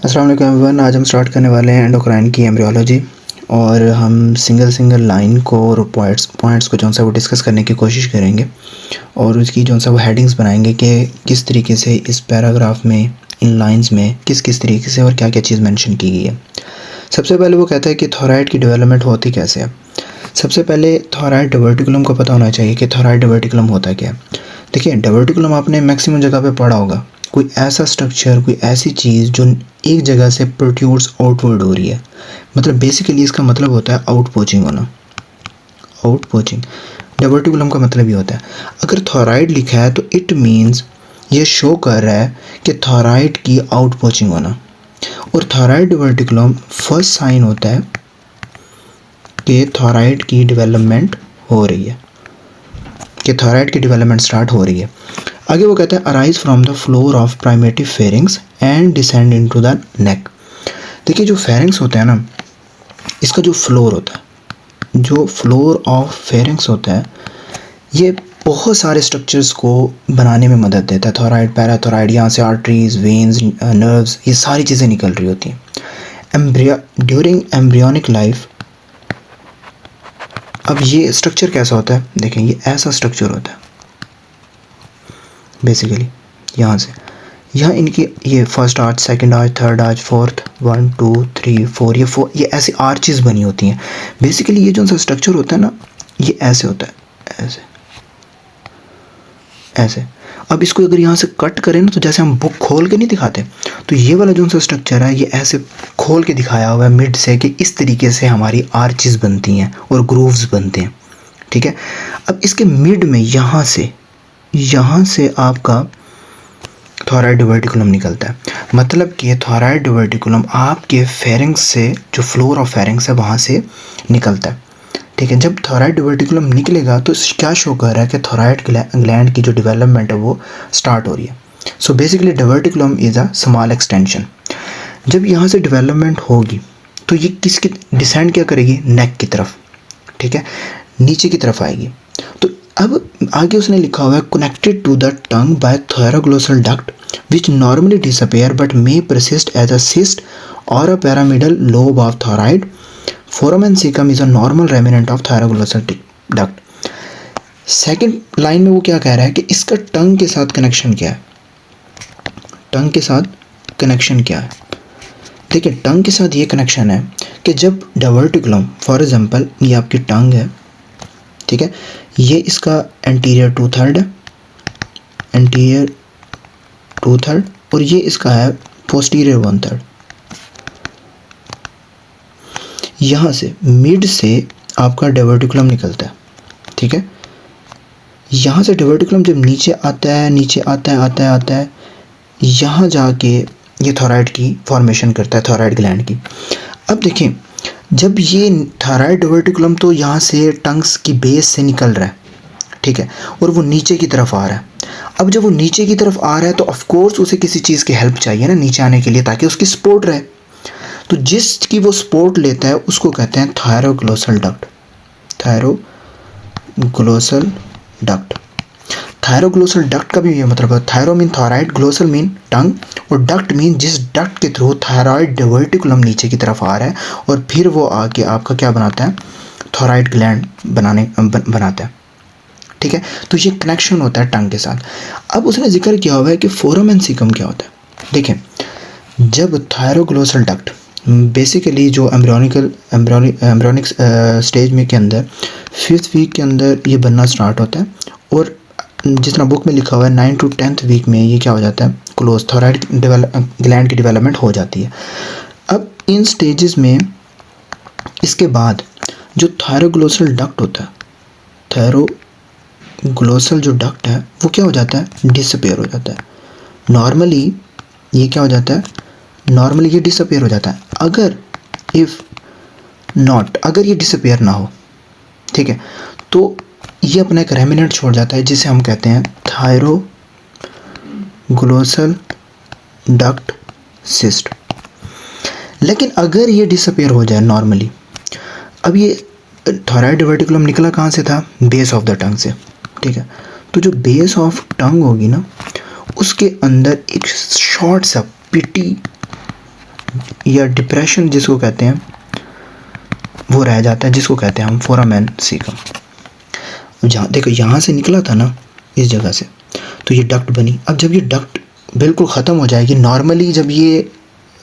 अस्सलाम वालेकुम एवरीवन। आज हम स्टार्ट करने वाले हैं एंडोक्राइन की एम्ब्रियोलॉजी और हम सिंगल लाइन को और पॉइंट्स को जो सा वो डिस्कस करने की कोशिश करेंगे और उसकी जो सा वो हेडिंग्स बनाएंगे कि किस तरीके से इस पैराग्राफ में इन लाइंस में किस किस तरीके से और क्या क्या चीज़ मेंशन की गई है। सबसे पहले वो कहता है कि थॉराइड की डेवलपमेंट होती कैसे है। सबसे पहले थॉराइड डायवर्टिकुलम को पता होना चाहिए कि थॉराइड डायवर्टिकुलम होता क्या है। देखिए, डायवर्टिकुलम आपने मैक्सिमम जगह पे पढ़ा होगा, कोई ऐसा स्ट्रक्चर, कोई ऐसी चीज़ जो एक जगह से प्रोट्यूड्स आउटवर्ड हो रही है। मतलब बेसिकली इसका मतलब होता है आउटपोचिंग होना। आउटपोचिंग डायवर्टिकुलम का मतलब ये होता है। अगर थॉराइड लिखा है तो इट मीन्स ये शो कर रहा है कि थॉराइड की आउटपोचिंग होना। और थॉराइड डायवर्टिकुलम फर्स्ट साइन होता है कि थॉराइड की डेवलपमेंट हो रही है, कि थॉराइड की डेवलपमेंट स्टार्ट हो रही है। आगे वो कहता है arise from the floor of primitive pharynx and descend into the neck. देखिए, जो फेरिंग्स होता है ना, इसका जो फ्लोर होता है, जो फ्लोर ऑफ फेरिंग्स होता है, ये बहुत सारे स्ट्रक्चर्स को बनाने में मदद देता है। थॉराइड, पैराथॉराइड, यहाँ से आर्टरीज, वेन्स, नर्व्स, ये सारी चीज़ें निकल रही होती हैं ड्यूरिंग एम्ब्रियोनिक लाइफ। अब ये स्ट्रक्चर कैसा होता है, देखें, ये ऐसा स्ट्रक्चर होता है बेसिकली। यहाँ से यहाँ इनकी ये first arch, second arch, third arch, fourth, 1 2 3 4, ये ऐसी आर्चेस बनी होती हैं। बेसिकली ये जो सा स्ट्रक्चर होता है ना, ये ऐसे होता है, ऐसे ऐसे। अब इसको अगर यहाँ से कट करें ना, तो जैसे हम बुक खोल के नहीं दिखाते, तो ये वाला जो सा स्ट्रक्चर है, ये ऐसे खोल के दिखाया हुआ है मिड से, कि इस तरीके से हमारी आर्चेस बनती हैं और ग्रूव्स बनते हैं। ठीक है। अब इसके मिड में यहाँ से आपका थॉराइड डायवर्टिकुलम निकलता है। मतलब कि थॉराइड डायवर्टिकुलम आपके फेरिंग्स से, जो फ्लोर ऑफ फेरिंग्स है, वहाँ से निकलता है। ठीक है। जब थॉराइड डायवर्टिकुलम निकलेगा तो क्या शो कर रहा है कि थॉराइड ग्लैंड की जो डेवलपमेंट है वो स्टार्ट हो रही है। So basically diverticulum is a small extension. जब यहाँ से डेवलपमेंट होगी तो ये किसकी डिसेंड क्या करेगी, नेक की तरफ। ठीक है, नीचे की तरफ आएगी। तो अब आगे उसने लिखा हुआ है connected to the tongue by thyroglossal duct which normally disappear but may persist as a cyst और a pyramidal lobe of thyroid. Foramen cecum is a normal remnant of thyroglosal duct. Second line में वो क्या कह रहा है कि इसका टंग के साथ कनेक्शन क्या है। टंग के साथ कनेक्शन क्या है, देखिए, टंग के साथ ये कनेक्शन है कि जब डायवर्टिकुलम, फॉर एग्जांपल ये आपकी टंग है, ठीक है, ये इसका एंटीरियर 2/3 है, एंटीरियर 2/3, और ये इसका है पोस्टीरियर 1/3। यहाँ से मिड से आपका डायवर्टिकुलम निकलता है। ठीक है, यहाँ से डायवर्टिकुलम जब नीचे आता है, यहाँ जाके ये थॉराइड की फॉर्मेशन करता है, थॉराइड ग्लैंड की। अब देखें, जब ये थॉराइड डायवर्टिकुलम तो यहाँ से टंग्स की बेस से निकल रहा है, ठीक है, और वो नीचे की तरफ आ रहा है। अब जब वो नीचे की तरफ आ रहा है तो ऑफ कोर्स उसे किसी चीज़ की हेल्प चाहिए ना नीचे आने के लिए, ताकि उसकी सपोर्ट रहे। तो जिसकी वो सपोर्ट लेता है उसको कहते हैं thyroglossal duct. Thyroglossal duct. Thyroglossal duct का भी ये मतलब है, थायरो मीन थॉराइड, ग्लोसल मीन टंग, और डक्ट मीन जिस डक्ट के थ्रू थायराइड डायवर्टिकुलम नीचे की तरफ आ रहा है और फिर वो आके आपका क्या बनाता है, थॉराइड ग्लैंड बनाता है। ठीक है, तो ये कनेक्शन होता है टंग के साथ। अब उसने जिक्र किया हुआ है कि फोरामेन सीकम क्या होता है। देखें, जब थायरोग्लोसल डक्ट बेसिकली जो एम्ब्रियोनिक स्टेज में के अंदर 5th वीक के अंदर ये बनना स्टार्ट होता है, और जितना बुक में लिखा हुआ है 9 to 10th वीक में ये क्या हो जाता है, क्लोज थॉराइड ग्लैंड की डेवलपमेंट हो जाती है। अब इन स्टेजेस में इसके बाद जो थायरोग्लोसल डक्ट होता है, थायरोग्लोसल जो डक्ट है वो क्या हो जाता है, डिसअपेयर हो जाता है। नॉर्मली ये क्या हो जाता है, नॉर्मली ये डिसअपेयर हो जाता है। अगर अगर ये डिसअपेयर ना हो, ठीक है, तो ये अपना एक रेमिनेंट छोड़ जाता है जिसे हम कहते हैं थायरोग्लोसल डक्ट सिस्ट। लेकिन अगर ये डिसअपेयर हो जाए नॉर्मली, अब ये थॉराइड डायवर्टिकुलम निकला कहाँ से था, बेस ऑफ द टंग से। ठीक है, तो जो बेस ऑफ टंग होगी ना, उसके अंदर एक शॉर्ट सा पिटी या डिप्रेशन जिसको कहते हैं वो रह जाता है, जिसको कहते हैं हम फोरामेन सीकम। जहाँ देखो यहाँ से निकला था ना इस जगह से, तो ये डक्ट बनी। अब जब ये डक्ट बिल्कुल ख़त्म हो जाएगी, नॉर्मली जब ये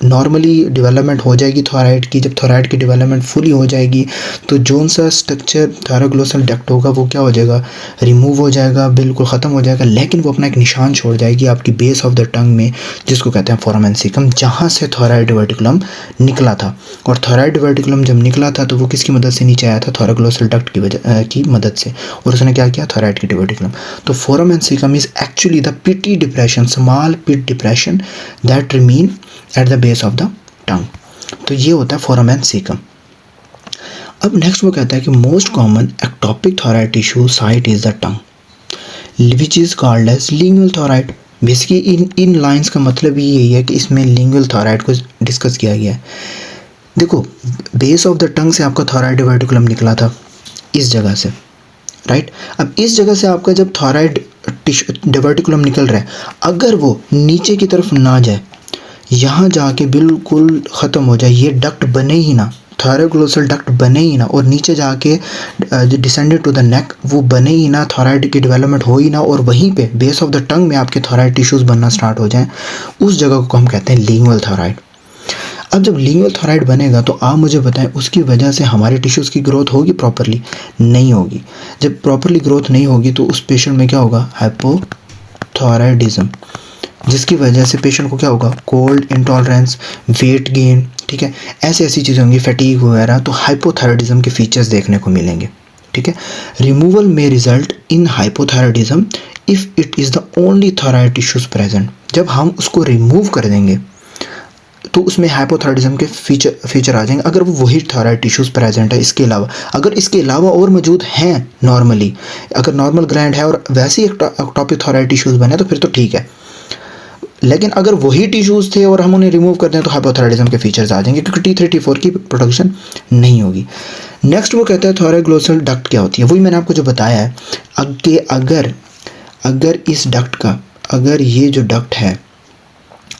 नॉर्मली डेवलपमेंट हो जाएगी थायराइड की, जब थायराइड की डेवलपमेंट फुली हो जाएगी तो जोन सा स्ट्रक्चर थायरोग्लोसल डक्ट होगा वो क्या हो जाएगा, रिमूव हो जाएगा, बिल्कुल ख़त्म हो जाएगा। लेकिन वो अपना एक निशान छोड़ जाएगी आपकी बेस ऑफ द टंग में, जिसको कहते हैं फोरामेन सीकम, जहाँ से थायराइड डिवर्टिकुलम निकला था। और थायराइड डिवर्टिकुलम जब निकला था तो वो किसकी मदद से नीचे आया था, थायरोग्लोसल डक्ट की मदद से, और उसने क्या किया, थायराइड की डिवर्टिकुलम। तो foramen caecum is actually the pity depression, small pit depression that remain at the base of the tongue. तो ये होता है फोरामेन सीकम। अब नेक्स्ट वो कहता है कि most common ectopic thyroid tissue site is the tongue which is called as lingual thyroid. Basically in lines का मतलब ही यही है कि इसमें लिंगुअल थायराइड को डिस्कस किया गया है। देखो बेस ऑफ द टंग से आपका थायराइड डिवर्टिकुलम निकला था इस जगह से, राइट। अब इस जगह से आपका जब थायराइड डिवर्टिकुलम निकल रहा है, अगर वो नीचे की तरफ ना जाए, यहाँ जाके बिल्कुल ख़त्म हो जाए, ये डक्ट बने ही ना, थायरोग्लोसल डक्ट बने ही ना, और नीचे जाके डिसेंडेड टू द नेक वो बने ही ना, थायराइड की डेवलपमेंट हो ही ना, और वहीं पे बेस ऑफ द टंग में आपके थायराइड टिश्यूज़ बनना स्टार्ट हो जाएं, उस जगह को हम कहते हैं लिंगुअल थायराइड। अब जब लिंगुअल थायराइड बनेगा तो आप मुझे बताएं उसकी वजह से हमारे टिश्यूज़ की ग्रोथ होगी प्रॉपरली? नहीं होगी। जब प्रॉपरली ग्रोथ नहीं होगी तो उस पेशेंट में क्या होगा, हाइपोथायराइडिज्म, जिसकी वजह से पेशेंट को क्या होगा, कोल्ड इंटॉलरेंस, वेट गेन, ठीक है, ऐसी चीज़ें होंगी, फैटीग वगैरह। तो हाइपोथायराइडिज्म के फीचर्स देखने को मिलेंगे, ठीक है। रिमूवल में result in hypothyroidism if it is the only thyroid tissues present. जब हम उसको रिमूव कर देंगे तो उसमें हाइपोथायराइडिज्म के फीचर आ जाएंगे, अगर वो वही थायराइड टिश्यूज प्रेजेंट है। इसके अलावा अगर इसके अलावा और मौजूद हैं नॉर्मली, अगर नॉर्मल ग्लैंड है और वैसे ही एक्टोपिक थायराइड टिश्यूज बने तो फिर तो ठीक है। लेकिन अगर वही टिश्यूज़ थे और हम उन्हें रिमूव कर दें तो हाइपोथायराइडिज्म के फीचर्स आ जाएंगे, क्योंकि T3 T4 की प्रोडक्शन नहीं होगी। नेक्स्ट वो कहता है थायरोग्लोसल डक्ट क्या होती है। वही मैंने आपको जो बताया है कि अगर इस डक्ट का, अगर ये जो डक्ट है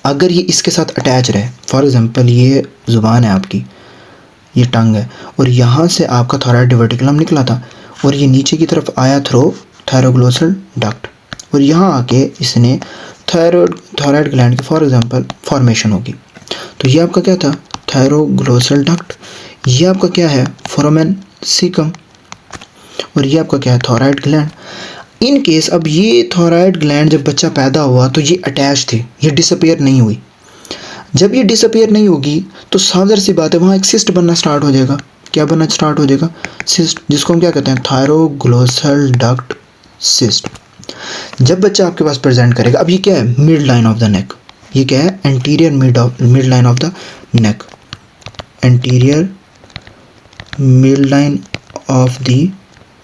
अगर ये इसके साथ अटैच रहे, फॉर एग्जांपल ये ज़ुबान है आपकी, ये टंग है, और यहाँ से आपका थायराइड डिवर्टिकुलम निकला था और ये नीचे की तरफ आया थ्रू थायरोग्लोसल डक्ट, और यहाँ आके इसने थायराइड ग्लैंड की फॉर एग्जांपल फॉर्मेशन होगी। तो ये आपका क्या था, थायरोग्लोसल डक्ट, ये आपका क्या है, फोरामेन सीकम, और ये आपका क्या है, थायराइड ग्लैंड। इन केस अब ये थायराइड ग्लैंड जब बच्चा पैदा हुआ तो ये अटैच थी, ये डिसअपीयर नहीं हुई। जब ये डिसअपीयर नहीं होगी तो साधारण सी बात है वहाँ एक सिस्ट बनना स्टार्ट हो जाएगा। क्या बनना स्टार्ट हो जाएगा, सिस्ट, जिसको हम क्या कहते हैं, थायरोग्लोसल डक्ट सिस्ट। जब बच्चा आपके पास प्रेजेंट करेगा, अब ये क्या है, mid line of the neck, ये क्या है, anterior mid line of the neck, anterior mid line of the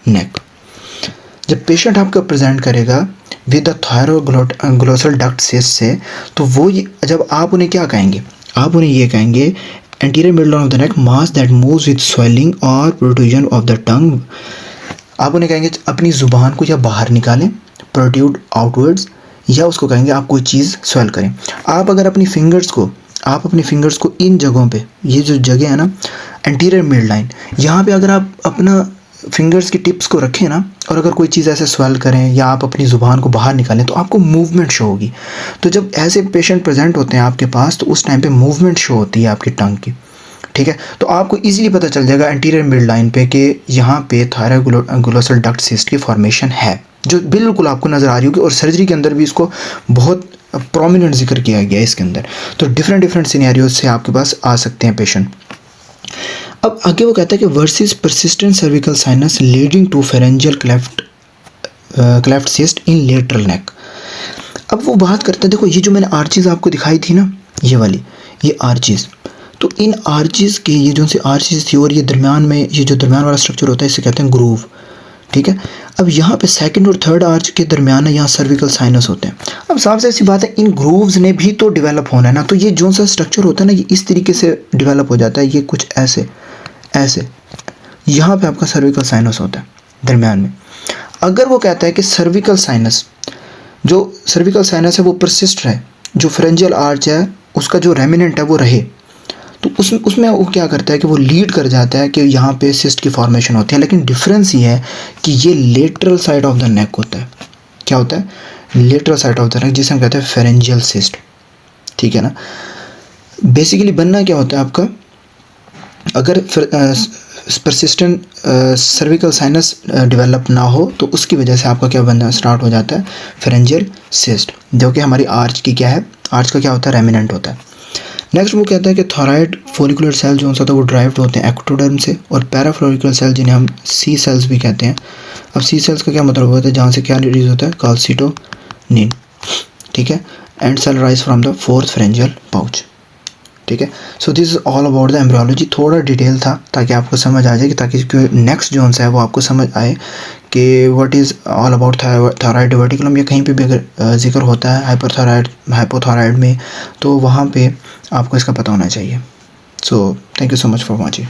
neck. जब पेशेंट आपका प्रेजेंट करेगा with the thyroglossal duct cyst से, तो वो जब आप उन्हें क्या कहेंगे, आप उन्हें ये कहेंगे anterior mid line of the neck mass that moves with swelling और प्रोट्रूजन ऑफ द टंग। आप उन्हें कहेंगे अपनी ज़ुबान को या बाहर निकालें, प्रोट्रूड आउटवर्ड्स, या उसको कहेंगे आप कोई चीज़ स्वेल करें। आप अगर अपनी फिंगर्स को इन जगहों पे, ये जो जगह है ना एंटीरियर मिड लाइन, यहाँ पे अगर आप अपना फिंगर्स की टिप्स को रखें ना, और अगर कोई चीज़ ऐसे स्वेल करें या आप अपनी ज़ुबान को बाहर निकालें तो आपको मूवमेंट शो होगी। तो जब ऐसे पेशेंट प्रेजेंट होते हैं आपके पास तो उस टाइम पे मूवमेंट शो होती है आपकी टंग की, ठीक है। तो आपको इजीली पता चल जाएगा एंटीरियर मिड लाइन पे कि यहाँ पे थायरोग्लोसल डक्ट सिस्ट की फॉर्मेशन है, जो बिल्कुल आपको नज़र आ रही होगी। और सर्जरी के अंदर भी इसको बहुत प्रोमिनेंट जिक्र किया गया है इसके अंदर। तो डिफरेंट सिनेरियोज से आपके पास आ सकते हैं पेशेंट। अब आगे वो कहता है कि versus persistent cervical sinus leading to pharyngeal cleft cyst in lateral neck. अब वो बात करते हैं, देखो ये जो मैंने आर्चीज़ आपको दिखाई थी ना, ये वाली, ये आर्चीज़, तो इन आर्चीज़ के ये जो सी आर्चीज़ थी और ये दरमियान में, ये जो दरमियान वाला स्ट्रक्चर होता है इसे कहते हैं ग्रूव, ठीक है। अब यहाँ पे सेकंड और थर्ड आर्च के दरमियान यहाँ सर्विकल साइनस होते हैं। अब साफ से ऐसी बात है, इन ग्रूव्स ने भी तो डेवलप होना है ना, तो ये जो सा स्ट्रक्चर होता है ना ये इस तरीके से डेवलप हो जाता है, ये कुछ ऐसे यहाँ पे आपका सर्विकल साइनस होता है दरमियान में। अगर वो कहता है कि सर्विकल साइनस है वो परसिस्ट रहे, जो फेरेंजियल आर्च है उसका जो रेमिनेंट है वो रहे, तो उसमें वो क्या करता है कि वो लीड कर जाता है कि यहाँ पे सिस्ट की फॉर्मेशन होती है। लेकिन डिफरेंस ये है कि ये lateral side of the neck होता है। क्या होता है? Lateral side of the neck, जिसे हम कहते हैं फेरेंजियल सिस्ट। ठीक है ना। बेसिकली बनना क्या होता है आपका, अगर परसिस्टेंट सर्विकल साइनस डेवलप ना हो तो उसकी वजह से आपका क्या बनना स्टार्ट हो जाता है, फेरेंजियल सिस्ट, जो कि हमारी आर्च की क्या है, आर्च का क्या होता है, रेमिनेंट होता है। नेक्स्ट वो कहता है कि थॉराइड फोलिकुलर सेल जो होता है वो ड्राइव्ड होते हैं एक्टोडर्म से, और पैराफोलिकुलर सेल जिन्हें हम सी सेल्स भी कहते हैं। अब सी सेल्स का क्या मतलब होता है, जहाँ से क्या रिलीज होता है, कैल्सिटोनिन। ठीक है। And cell rise from the fourth pharyngeal pouch. ठीक है। So this is all about the embryology. थोड़ा डिटेल था ताकि आपको समझ आ जाए, कि ताकि नेक्स्ट जो है वो आपको समझ आए कि what is all about thyroid diverticulum, या कहीं पे भी अगर जिक्र होता है हाइपरथायराइड हाइपोथायराइड में, तो वहाँ पे आपको इसका पता होना चाहिए। So thank you so much for watching.